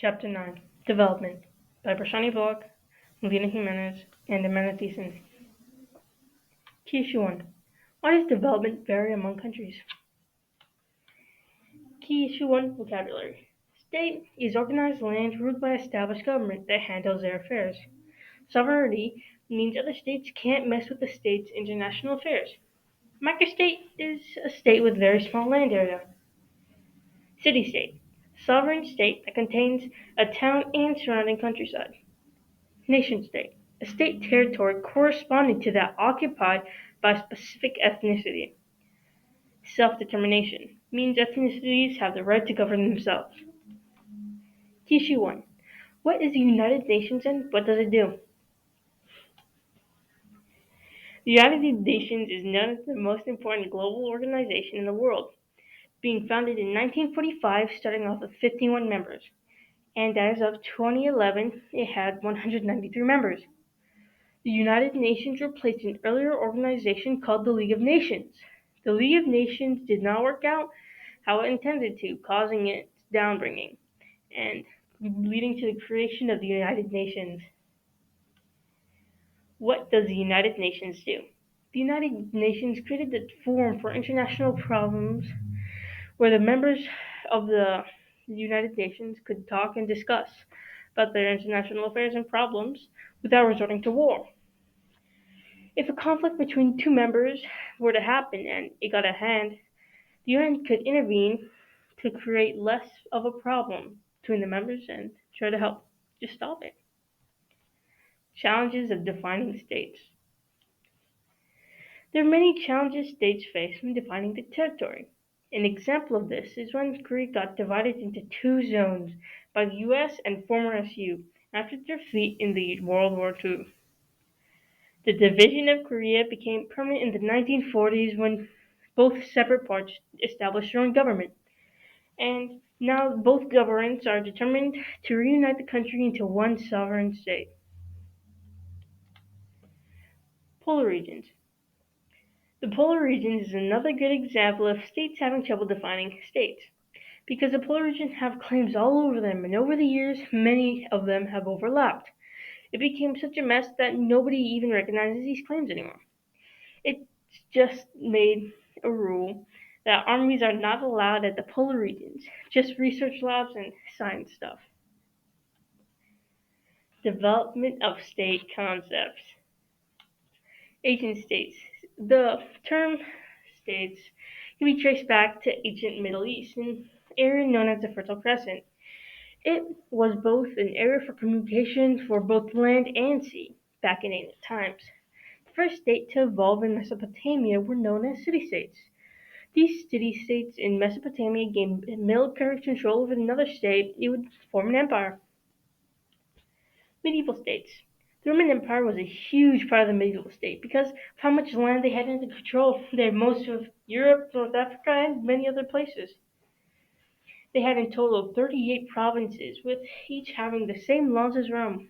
Chapter 9 Development by Prashani Block, Melina Jimenez, and Amanda Thiessen. Key Issue 1 Why does development vary among countries? Key Issue 1 Vocabulary State is organized land ruled by established government that handles their affairs. Sovereignty means other states can't mess with the state's international affairs. Microstate is a state with very small land area. City-state sovereign state that contains a town and surrounding countryside. Nation-state a state territory corresponding to that occupied by a specific ethnicity. Self-determination means ethnicities have the right to govern themselves. Issue 1. What is the United Nations and what does it do? The United Nations is known as the most important global organization in the world, being founded in 1945, starting off with 51 members, and as of 2011, it had 193 members. The United Nations replaced an earlier organization called the League of Nations. The League of Nations did not work out how it intended to, causing its downbringing and leading to the creation of the United Nations. What does the United Nations do? The United Nations created the forum for international problems where the members of the United Nations could talk and discuss about their international affairs and problems without resorting to war. If a conflict between two members were to happen and it got out of hand, the UN could intervene to create less of a problem between the members and try to help just stop it. Challenges of defining states. There are many challenges states face when defining the territory. An example of this is when Korea got divided into two zones by the US and former SU after their defeat in the World War II. The division of Korea became permanent in the 1940s when both separate parts established their own government, and now both governments are determined to reunite the country into one sovereign state. Polar regions. The polar regions is another good example of states having trouble defining states, because the polar regions have claims all over them, and over the years, many of them have overlapped. It became such a mess that nobody even recognizes these claims anymore. It's just made a rule that armies are not allowed at the polar regions, just research labs and science stuff. Development of state concepts. Ancient states. The term states can be traced back to ancient Middle East, an area known as the Fertile Crescent. It was both an area for communication for both land and sea back in ancient times. The first state to evolve in Mesopotamia were known as city-states. These city-states in Mesopotamia gained military control over another state; it would form an empire. Medieval states. The Roman Empire was a huge part of the medieval state because of how much land they had under control. They had most of Europe, North Africa, and many other places. They had in total 38 provinces, with each having the same laws as Rome.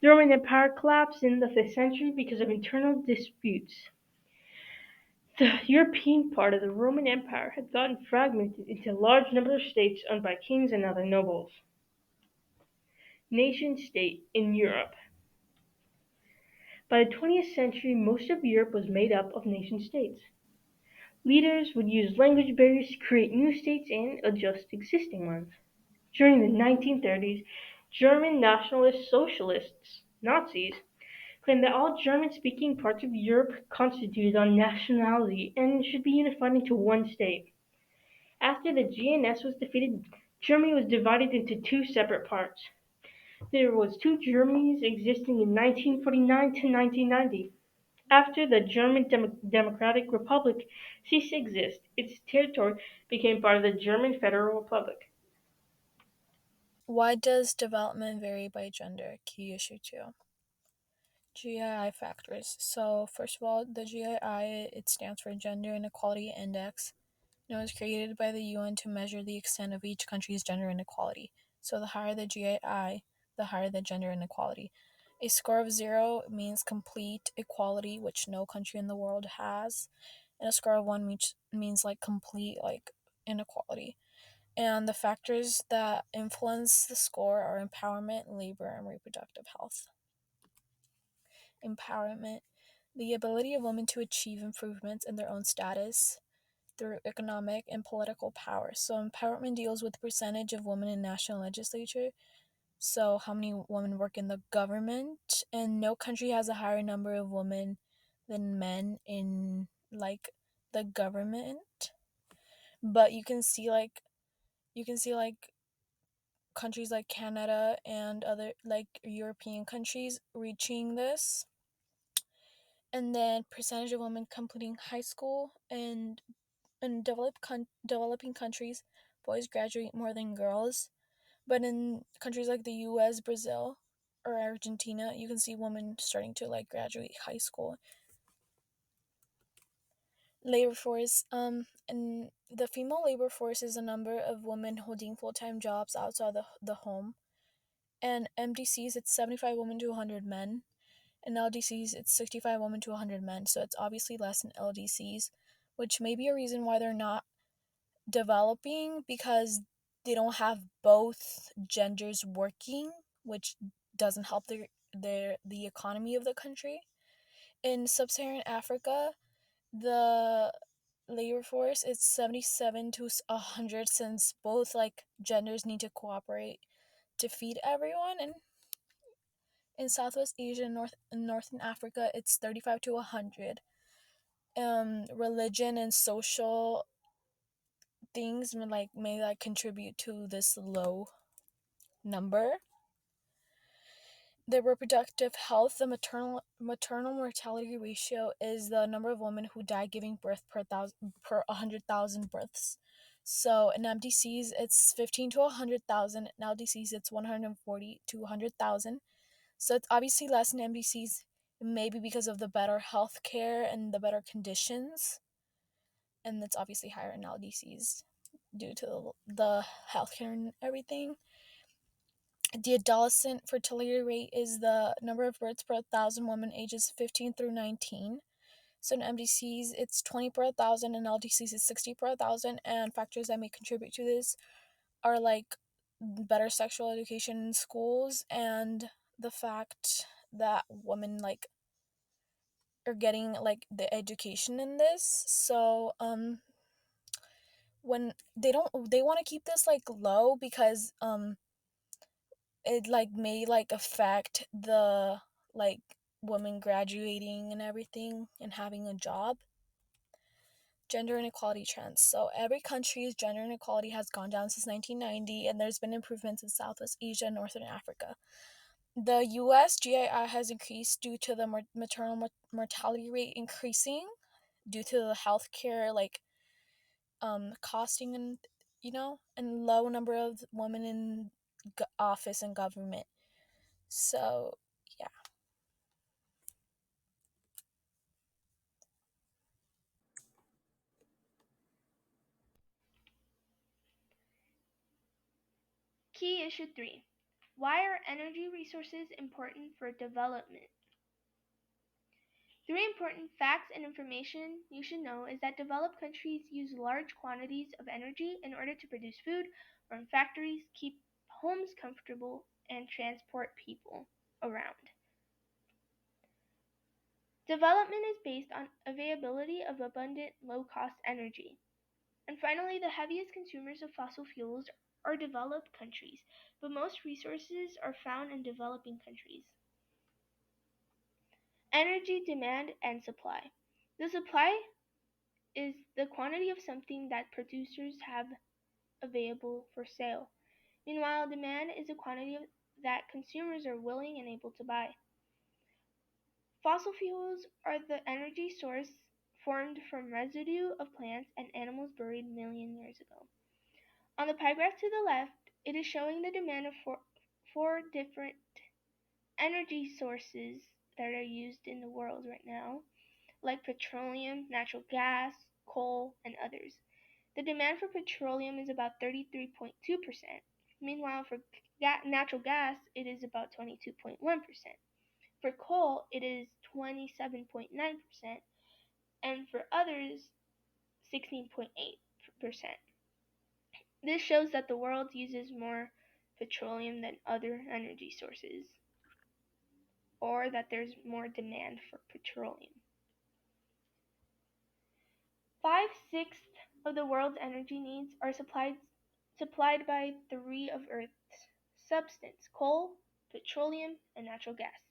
The Roman Empire collapsed in the 5th century because of internal disputes. The European part of the Roman Empire had gotten fragmented into a large number of states owned by kings and other nobles. Nation state in Europe. By the 20th century, most of Europe was made up of nation states. Leaders would use language barriers to create new states and adjust existing ones. During the 1930s, German Nationalist Socialists, Nazis, claimed that all German-speaking parts of Europe constituted on nationality and should be unified into one state. After the GNS was defeated, Germany was divided into two separate parts. There was two Germanys existing in 1949 to 1990. After the German Democratic Republic ceased to exist, its territory became part of the German Federal Republic. Why does development vary by gender? Key issue 2. GII factors. So, first of all, the GII, it stands for Gender Inequality Index. It was created by the UN to measure the extent of each country's gender inequality. So, the higher the GII, the higher the gender inequality. A score of 0 means complete equality, which no country in the world has, and a score of 1 means like complete like inequality. And the factors that influence the score are empowerment, labor, and reproductive health. Empowerment, the ability of women to achieve improvements in their own status through economic and political power. So, empowerment deals with the percentage of women in national legislature. So, how many women work in the government? And no country has a higher number of women than men in like the government. But you can see like countries like Canada and other like European countries reaching this. And then percentage of women completing high school, and in developing countries, boys graduate more than girls. But in countries like the US, Brazil, or Argentina, you can see women starting to like graduate high school. Labor force, and the female labor force is a number of women holding full-time jobs outside the home. And MDCs, it's 75 women to 100 men. And LDCs, it's 65 women to 100 men. So it's obviously less than LDCs, which may be a reason why they're not developing, because they don't have both genders working, which doesn't help the economy of the country. In sub-Saharan Africa, the labor force is 77 to 100, since both like genders need to cooperate to feed everyone. And in Southwest Asia and Northern Africa, it's 35 to 100. Religion and social things may contribute to this low number. The reproductive health, the maternal mortality ratio is the number of women who die giving birth per 100,000 births. So in MDCs it's 15 to 100,000. In LDCs it's 140 to 100,000. So it's obviously less in MDCs, maybe because of the better health care and the better conditions, and it's obviously higher in LDCs due to the healthcare and everything. The adolescent fertility rate is the number of births per 1,000 women ages 15 through 19. So in MDCs, it's 20 per 1,000, and LDCs, it's 60 per 1,000. And factors that may contribute to this are like better sexual education in schools, and the fact that women like are getting like the education in this. So when they want to keep this like low, because it like may like affect the like women graduating and everything and having a job. Gender inequality trends. So every country's gender inequality has gone down since 1990, and there's been improvements in Southwest Asia and Northern Africa. The US GII has increased due to the maternal mortality rate increasing due to the healthcare like costing, and and low number of women in office and government. So yeah. Key issue 3. Why are energy resources important for development? Three important facts and information you should know is that developed countries use large quantities of energy in order to produce food, run factories, keep homes comfortable, and transport people around. Development is based on availability of abundant low-cost energy. And finally, the heaviest consumers of fossil fuels are developed countries, but most resources are found in developing countries. Energy demand and supply. The supply is the quantity of something that producers have available for sale. Meanwhile, demand is the quantity that consumers are willing and able to buy. Fossil fuels are the energy source formed from residue of plants and animals buried million years ago. On the pie graph to the left, it is showing the demand of four different energy sources that are used in the world right now, like petroleum, natural gas, coal, and others. The demand for petroleum is about 33.2%. Meanwhile, for natural gas, it is about 22.1%. For coal, it is 27.9%, and for others, 16.8%. This shows that the world uses more petroleum than other energy sources, or that there's more demand for petroleum. 5/6 of the world's energy needs are supplied by three of Earth's substance: coal, petroleum, and natural gas.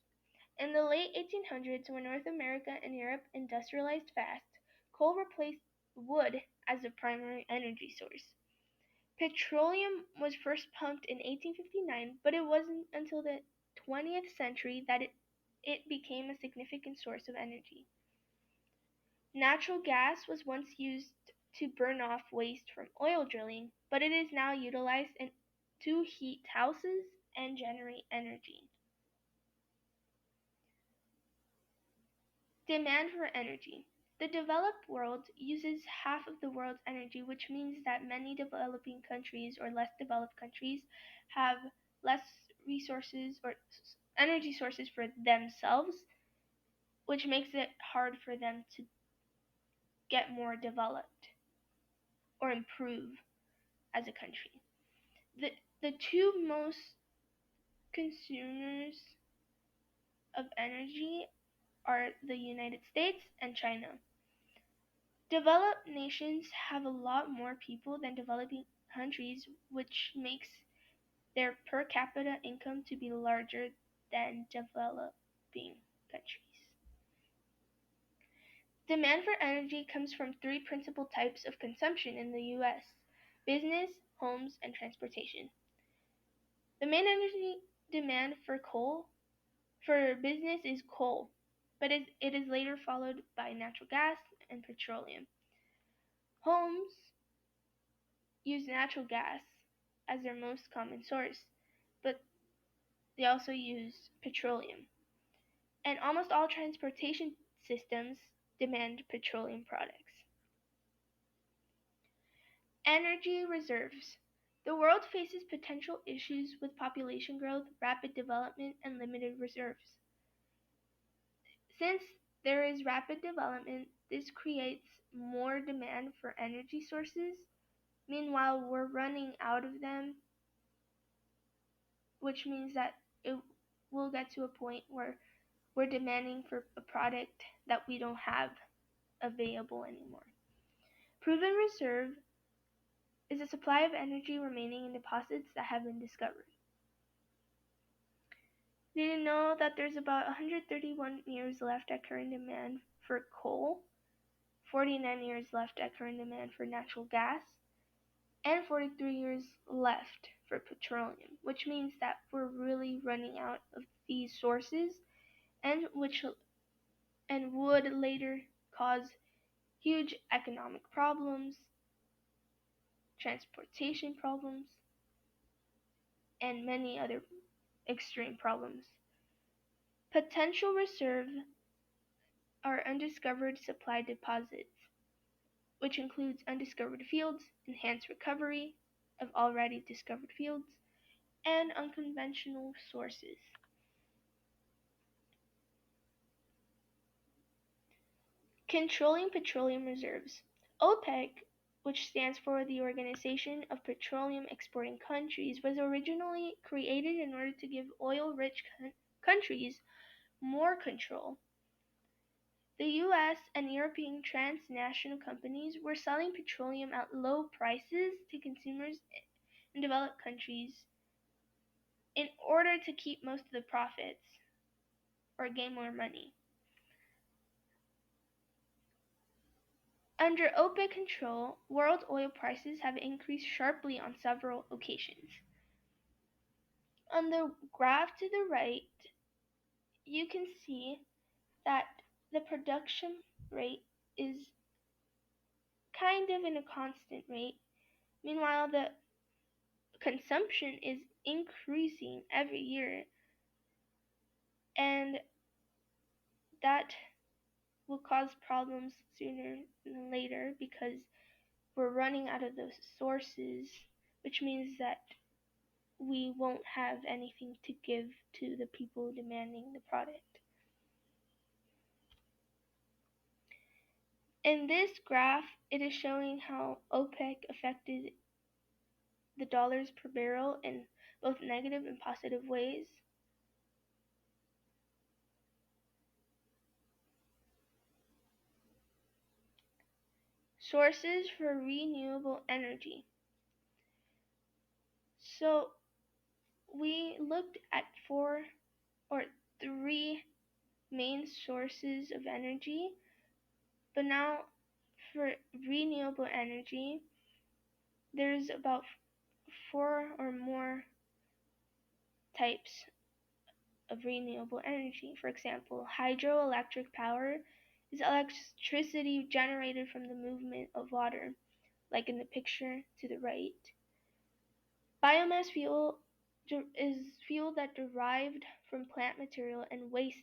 In the late 1800s, when North America and Europe industrialized fast, coal replaced wood as the primary energy source. Petroleum was first pumped in 1859, but it wasn't until the 20th century that it became a significant source of energy. Natural gas was once used to burn off waste from oil drilling, but it is now utilized to heat houses and generate energy. Demand for energy. The developed world uses half of the world's energy, which means that many developing countries or less developed countries have less resources or energy sources for themselves, which makes it hard for them to get more developed or improve as a country. The two most consumers of energy are the United States and China. Developed nations have a lot more people than developing countries, which makes their per capita income to be larger than developing countries. Demand for energy comes from three principal types of consumption in the US: business, homes, and transportation. The main energy demand for business is coal, but it is later followed by natural gas and petroleum. Homes use natural gas as their most common source, but they also use petroleum. And almost all transportation systems demand petroleum products. Energy reserves. The world faces potential issues with population growth, rapid development, and limited reserves. Since there is rapid development, this creates more demand for energy sources. Meanwhile, we're running out of them, which means that it will get to a point where we're demanding for a product that we don't have available anymore. Proven reserve is a supply of energy remaining in deposits that have been discovered. Did you know that there's about 131 years left at current demand for coal, 49 years left at current demand for natural gas, and 43 years left for petroleum, which means that we're really running out of these sources, and would later cause huge economic problems, transportation problems, and many other extreme problems. Potential reserve are undiscovered supply deposits, which includes undiscovered fields, enhanced recovery of already discovered fields, and unconventional sources. Controlling petroleum reserves. OPEC, which stands for the Organization of Petroleum Exporting Countries, was originally created in order to give oil-rich countries more control. The US and European transnational companies were selling petroleum at low prices to consumers in developed countries in order to keep most of the profits or gain more money. Under OPEC control, world oil prices have increased sharply on several occasions. On the graph to the right, you can see that the production rate is kind of in a constant rate. Meanwhile, the consumption is increasing every year, and that will cause problems sooner than later because we're running out of those sources, which means that we won't have anything to give to the people demanding the product. In this graph, it is showing how OPEC affected the dollars per barrel in both negative and positive ways. Sources for renewable energy. So we looked at three main sources of energy, but now for renewable energy, there's about four or more types of renewable energy. For example, hydroelectric power is electricity generated from the movement of water, like in the picture to the right. Biomass fuel is fuel that derived from plant material and wastes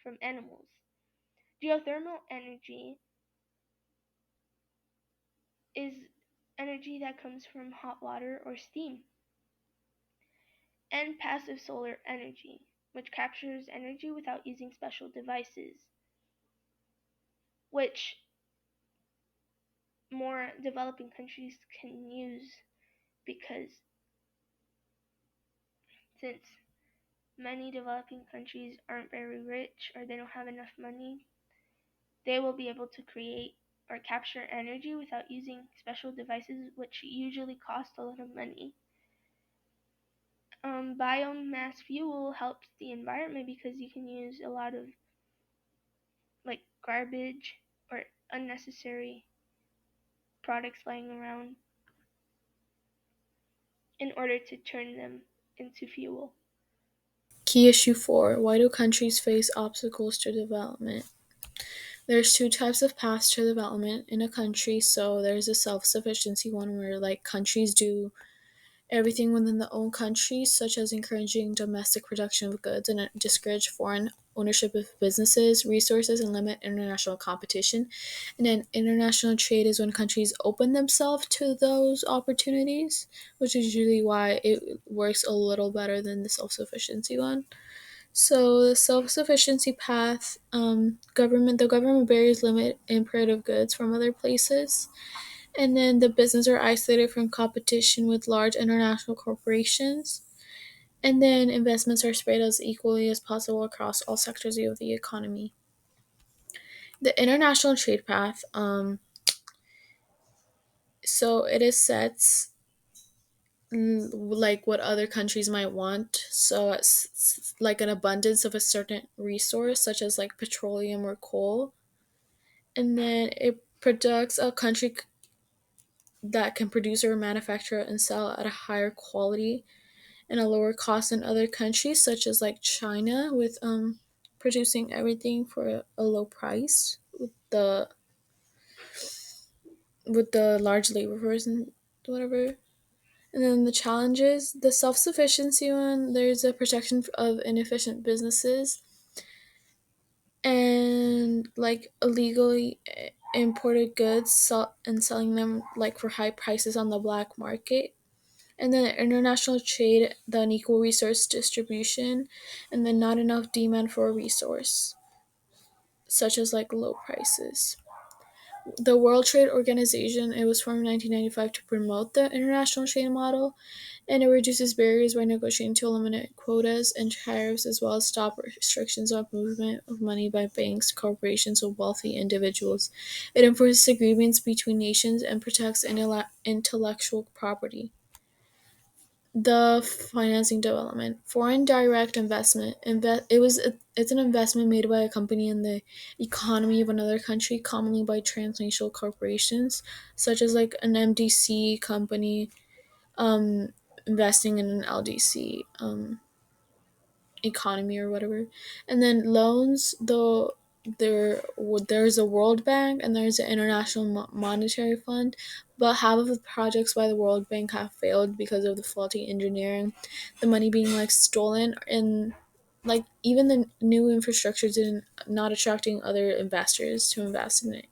from animals. Geothermal energy is energy that comes from hot water or steam. And passive solar energy, which captures energy without using special devices, which more developing countries can use because since many developing countries aren't very rich or they don't have enough money, they will be able to create or capture energy without using special devices, which usually cost a lot of money. Biomass fuel helps the environment because you can use a lot of like garbage or unnecessary products lying around in order to turn them into fuel. Key issue 4. Why do countries face obstacles to development? There's two types of paths to development in a country. So there's a self-sufficiency one where like countries do everything within the own country, such as encouraging domestic production of goods and discourage foreign ownership of businesses, resources, and limit international competition. And then international trade is when countries open themselves to those opportunities, which is usually why it works a little better than the self-sufficiency one. So the self-sufficiency path, the government barriers limit imported goods from other places, and then the business are isolated from competition with large international corporations. And then investments are spread as equally as possible across all sectors of the economy. The international trade path, so it is sets like what other countries might want. So it's like an abundance of a certain resource, such as like petroleum or coal. And then it products a country that can produce or manufacture and sell at a higher quality and a lower cost than other countries such as like China with producing everything for a low price with the large labor force and whatever. And then the challenges, the self-sufficiency one, there's a protection of inefficient businesses and like illegally imported goods and selling them like for high prices on the black market. And then international trade, the unequal resource distribution, and then not enough demand for a resource, such as like low prices. The World Trade Organization, it was formed in 1995 to promote the international trade model, and it reduces barriers by negotiating to eliminate quotas and tariffs, as well as stop restrictions on movement of money by banks, corporations, or wealthy individuals. It enforces agreements between nations and protects intellectual property. The financing development, foreign direct investment. It's an investment made by a company in the economy of another country, commonly by transnational corporations, such as like an MDC company um, investing in an LDC economy or whatever. And then loans, though there's a World Bank and there's an International Monetary Fund, but half of the projects by the World Bank have failed because of the faulty engineering, the money being like stolen, and like even the new infrastructure didn't not attracting other investors to invest in it.